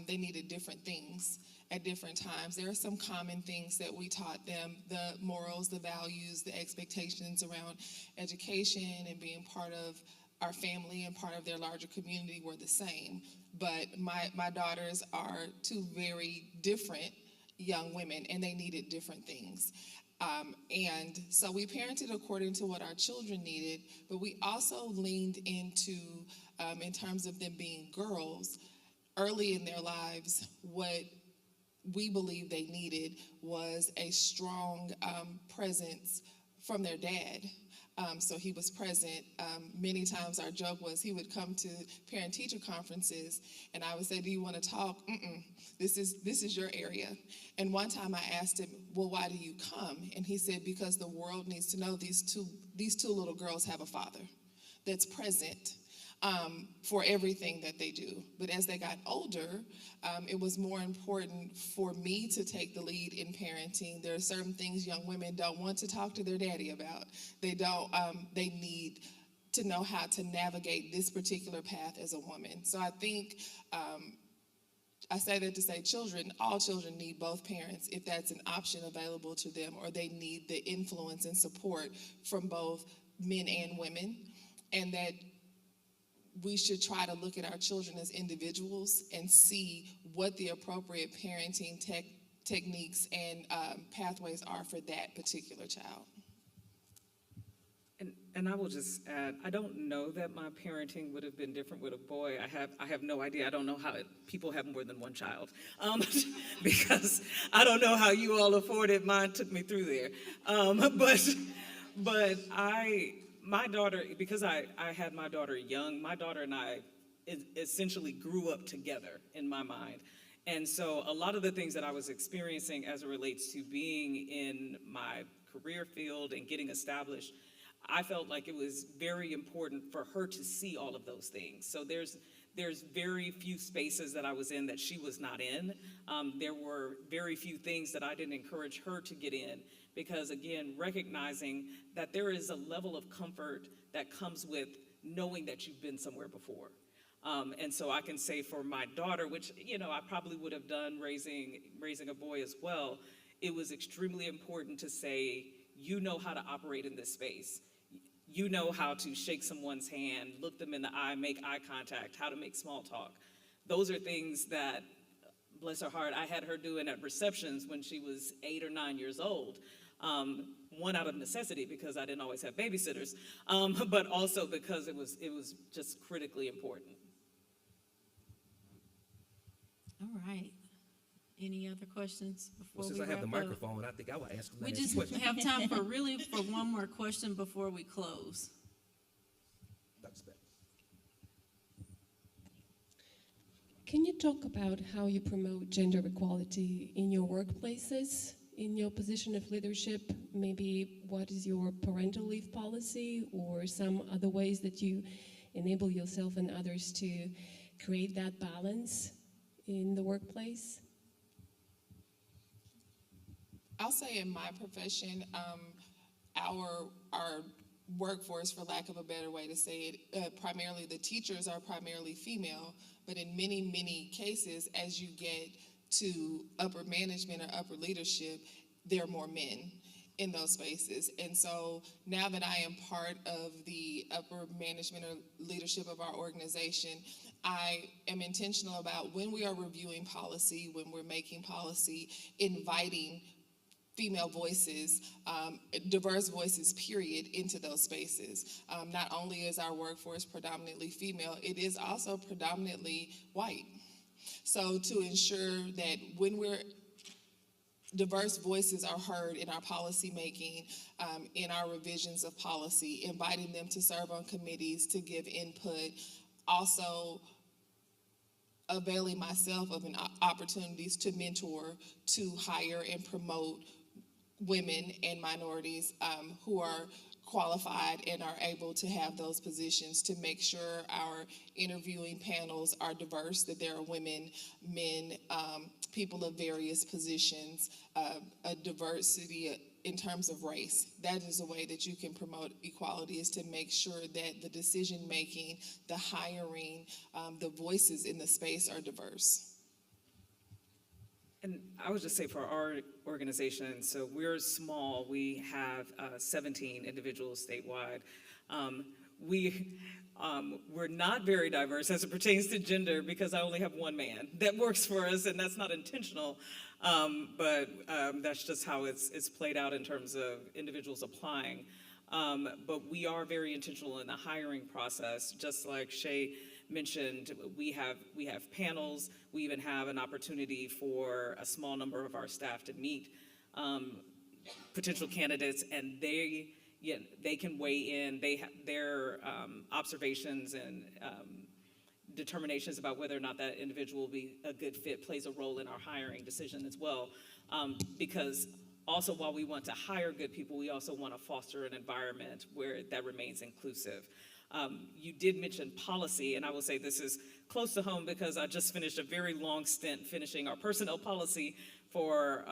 S5: They needed different things at different times. There are some common things that we taught them: the morals, the values, the expectations around education and being part of our family and part of their larger community were the same. But my daughters are 2 very different young women, and they needed different things. And so we parented according to what our children needed, but we also leaned into, in terms of them being girls, early in their lives, what we believe they needed was a strong presence from their dad. So he was present. Many times our joke was he would come to parent-teacher conferences, and I would say, "Do you want to talk?" This is your area. And one time I asked him, "Well, why do you come?" And he said, "Because the world needs to know these two little girls have a father that's present for everything that they do." But as they got older, it was more important for me to take the lead in parenting. There are certain things young women don't want to talk to their daddy about. They don't. They need to know how to navigate this particular path as a woman. So I think I say that to say all children need both parents if that's an option available to them, or they need the influence and support from both men and women, and that we should try to look at our children as individuals and see what the appropriate parenting techniques and pathways are for that particular child.
S3: And I will just add, I don't know that my parenting would have been different with a boy. I have no idea. I don't know how people have more than one child, because I don't know how you all afforded. Mine took me through there, but my daughter, because I had my daughter young, my daughter and I essentially grew up together in my mind. And so a lot of the things that I was experiencing as it relates to being in my career field and getting established, I felt like it was very important for her to see all of those things. So there's very few spaces that I was in that she was not in. There were very few things that I didn't encourage her to get in, because again, recognizing that there is a level of comfort that comes with knowing that you've been somewhere before. And so I can say for my daughter, which I probably would have done raising a boy as well, it was extremely important to say, you know how to operate in this space. You know how to shake someone's hand, look them in the eye, make eye contact, how to make small talk. Those are things that, bless her heart, I had her doing at receptions when she was 8 or 9 years old. One, out of necessity, because I didn't always have babysitters, but also because it was just critically important.
S2: All right. Any other questions before
S11: Well, since
S2: we
S11: I have the
S2: wrap up?
S11: microphone, I think I will ask the
S2: We
S11: last
S2: just
S11: question.
S2: have time for one more question before we close.
S11: Dr. Speck.
S12: Can you talk about how you promote gender equality in your workplaces, in your position of leadership? Maybe what is your parental leave policy or some other ways that you enable yourself and others to create that balance in the workplace?
S5: I'll say in my profession, our workforce, for lack of a better way to say it, primarily the teachers are primarily female, but in many, many cases, as you get to upper management or upper leadership, there are more men in those spaces. And so now that I am part of the upper management or leadership of our organization, I am intentional about when we are reviewing policy, when we're making policy, inviting female voices, diverse voices, period, into those spaces. Not only is our workforce predominantly female, it is also predominantly white. So to ensure that when we're diverse voices are heard in our policy making, in our revisions of policy, inviting them to serve on committees, to give input, also availing myself of opportunities to mentor, to hire and promote women and minorities who are qualified and are able to have those positions, to make sure our interviewing panels are diverse, that there are women, men, people of various positions, a diversity in terms of race. That is a way that you can promote equality, is to make sure that the decision making, the hiring, the voices in the space are diverse.
S3: And I would just say for our organization, so we're small, we have 17 individuals statewide. We're not very diverse as it pertains to gender because I only have one man that works for us, and that's not intentional, but that's just how it's played out in terms of individuals applying. But we are very intentional in the hiring process, just like Shay mentioned. We have panels. We even have an opportunity for a small number of our staff to meet potential candidates, and they can weigh in. They have their observations and determinations about whether or not that individual will be a good fit plays a role in our hiring decision as well. Because also, while we want to hire good people, we also want to foster an environment where that remains inclusive. You did mention policy, and I will say this is close to home because I just finished a very long stint finishing our personnel policy for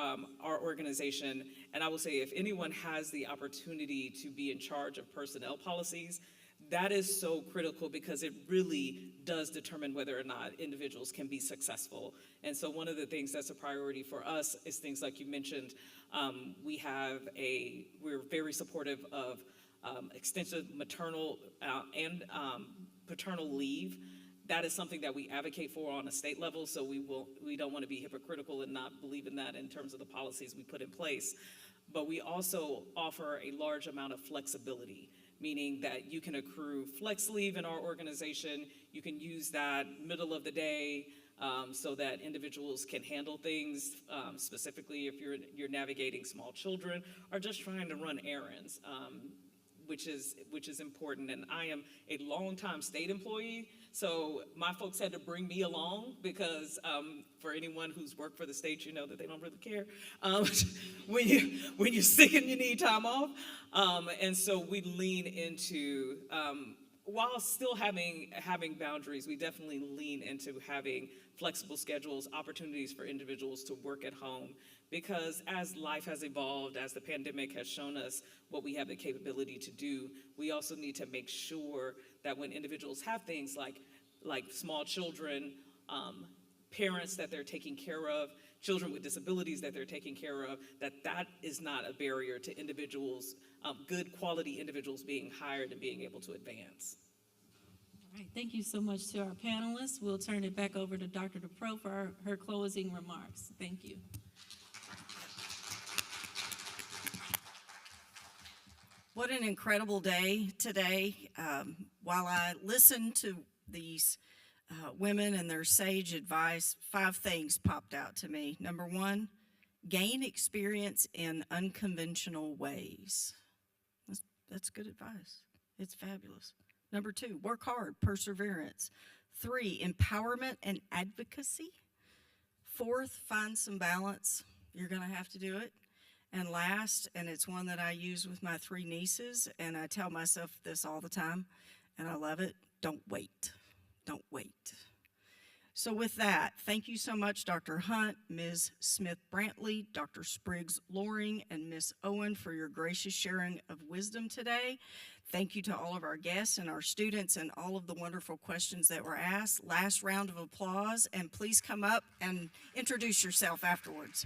S3: our organization. And I will say, if anyone has the opportunity to be in charge of personnel policies, that is so critical because it really does determine whether or not individuals can be successful. And so one of the things that's a priority for us is things like you mentioned. We're very supportive of extensive maternal and paternal leave. That is something that we advocate for on a state level, so we don't want to be hypocritical and not believe in that in terms of the policies we put in place. But we also offer a large amount of flexibility, meaning that you can accrue flex leave in our organization. You can use that middle of the day so that individuals can handle things, specifically if you're navigating small children or just trying to run errands. Which is important. And I am a longtime state employee, so my folks had to bring me along because for anyone who's worked for the state, you know that they don't really care when you're sick and you need time off. And so we lean into, while still having boundaries, we definitely lean into having flexible schedules, opportunities for individuals to work at home. Because as life has evolved, as the pandemic has shown us what we have the capability to do, we also need to make sure that when individuals have things like small children, parents that they're taking care of, children with disabilities that they're taking care of, that is not a barrier to individuals, good quality individuals being hired and being able to advance.
S2: All right, thank you so much to our panelists. We'll turn it back over to Dr. DePro for her closing remarks. Thank you.
S1: What an incredible day today. While I listened to these women and their sage advice, 5 things popped out to me. Number 1, gain experience in unconventional ways. That's good advice. It's fabulous. Number 2, work hard, perseverance. 3, empowerment and advocacy. 4th, find some balance. You're going to have to do it. And last, and it's one that I use with my 3 nieces, and I tell myself this all the time, and I love it, don't wait. Don't wait. So with that, thank you so much, Dr. Hunt, Ms. Smith-Brantley, Dr. Spriggs-Loring, and Ms. Owen for your gracious sharing of wisdom today. Thank you to all of our guests and our students and all of the wonderful questions that were asked. Last round of applause, and please come up and introduce yourself afterwards.